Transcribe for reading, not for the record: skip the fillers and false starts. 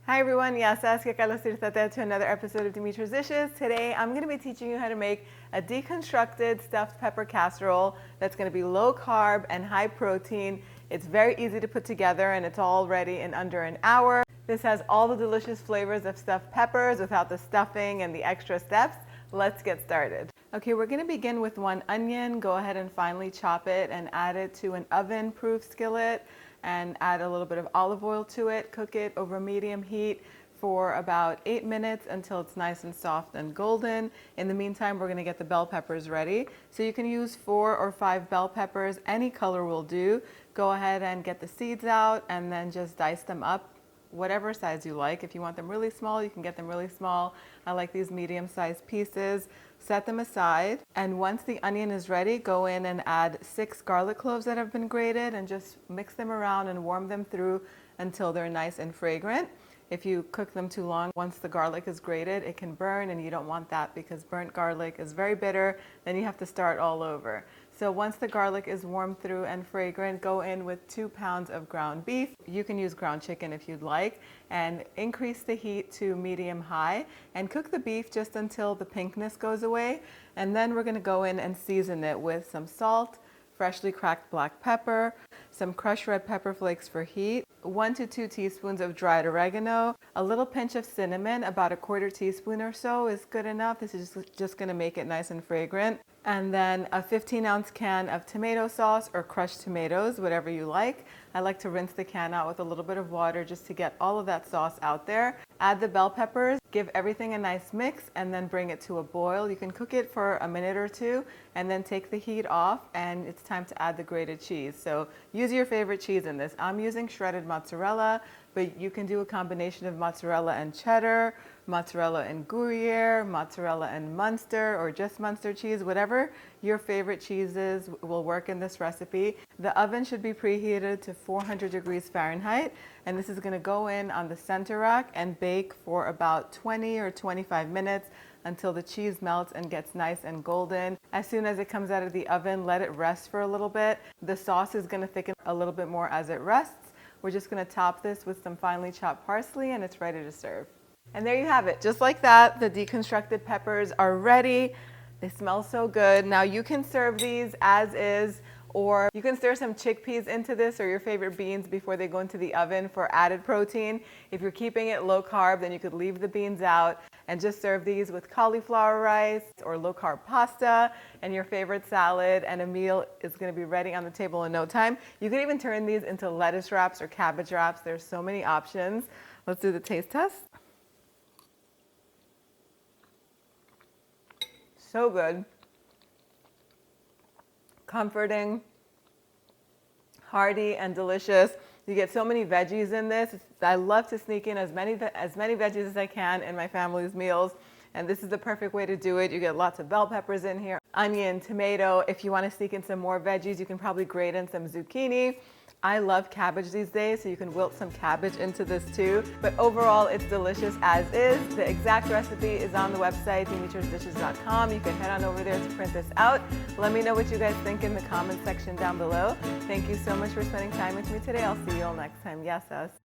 Hi everyone, to another episode of Dimitra's Dishes. Today I'm going to be teaching you how to make a deconstructed stuffed pepper casserole that's going to be low carb and high protein. It's very easy to put together and it's all ready in under an hour. This has all the delicious flavors of stuffed peppers without the stuffing and the extra steps. Let's get started. Okay, we're going to begin with 1 onion. Go ahead and finely chop it and add it to an oven-proof skillet. And add a little bit of olive oil to it. Cook it over medium heat for about 8 minutes until it's nice and soft and golden. In the meantime, we're going to get the bell peppers ready. So you can use 4 or 5 bell peppers. Any color will do. Go ahead and get the seeds out and then just dice them up whatever size you like. If you want them really small, you can get them really small. I like these medium-sized pieces. Set them aside, and once the onion is ready, go in and add 6 garlic cloves that have been grated and just mix them around and warm them through until they're nice and fragrant. If you cook them too long, once the garlic is grated, it can burn, and you don't want that because burnt garlic is very bitter. Then you have to start all over. So once the garlic is warmed through and fragrant, go in with 2 pounds of ground beef. You can use ground chicken if you'd like, and increase the heat to medium-high and cook the beef just until the pinkness goes away. And then we're going to go in and season it with some salt, freshly cracked black pepper, some crushed red pepper flakes for heat, 1 to 2 teaspoons of dried oregano, a little pinch of cinnamon, about a 1/4 teaspoon or so is good enough. This is just going to make it nice and fragrant. And then a 15-ounce can of tomato sauce or crushed tomatoes, whatever you like. I like to rinse the can out with a little bit of water just to get all of that sauce out there. Add the bell peppers, give everything a nice mix, and then bring it to a boil. You can cook it for a minute or 2 and then take the heat off, and it's time to add the grated cheese. So use your favorite cheese in this. I'm using shredded mozzarella, but you can do a combination of mozzarella and cheddar, mozzarella and Gruyere, mozzarella and Muenster, or just Muenster cheese. Whatever your favorite cheese is will work in this recipe. The oven should be preheated to 400 degrees Fahrenheit, and this is going to go in on the center rack and bake for about 20 or 25 minutes until the cheese melts and gets nice and golden. As soon as it comes out of the oven, let it rest for a little bit. The sauce is going to thicken a little bit more as it rests. We're just going to top this with some finely chopped parsley, and it's ready to serve. And there you have it. Just like that, the deconstructed peppers are ready. They smell so good. Now you can serve these as is, or you can stir some chickpeas into this or your favorite beans before they go into the oven for added protein. If you're keeping it low carb, then you could leave the beans out and just serve these with cauliflower rice or low carb pasta and your favorite salad, and a meal is going to be ready on the table in no time. You can even turn these into lettuce wraps or cabbage wraps. There's so many options. Let's do the taste test. So good. Comforting, hearty, and delicious. You get so many veggies in this. I love to sneak in as many veggies as I can in my family's meals, and this is the perfect way to do it. You get lots of bell peppers in here, onion, tomato. If you want to sneak in some more veggies, you can probably grate in some zucchini. I love cabbage these days, so you can wilt some cabbage into this too. But overall, it's delicious as is. The exact recipe is on the website, dimitrasdishes.com. You can head on over there to print this out. Let me know what you guys think in the comment section down below. Thank you so much for spending time with me today. I'll see you all next time. Yes, us.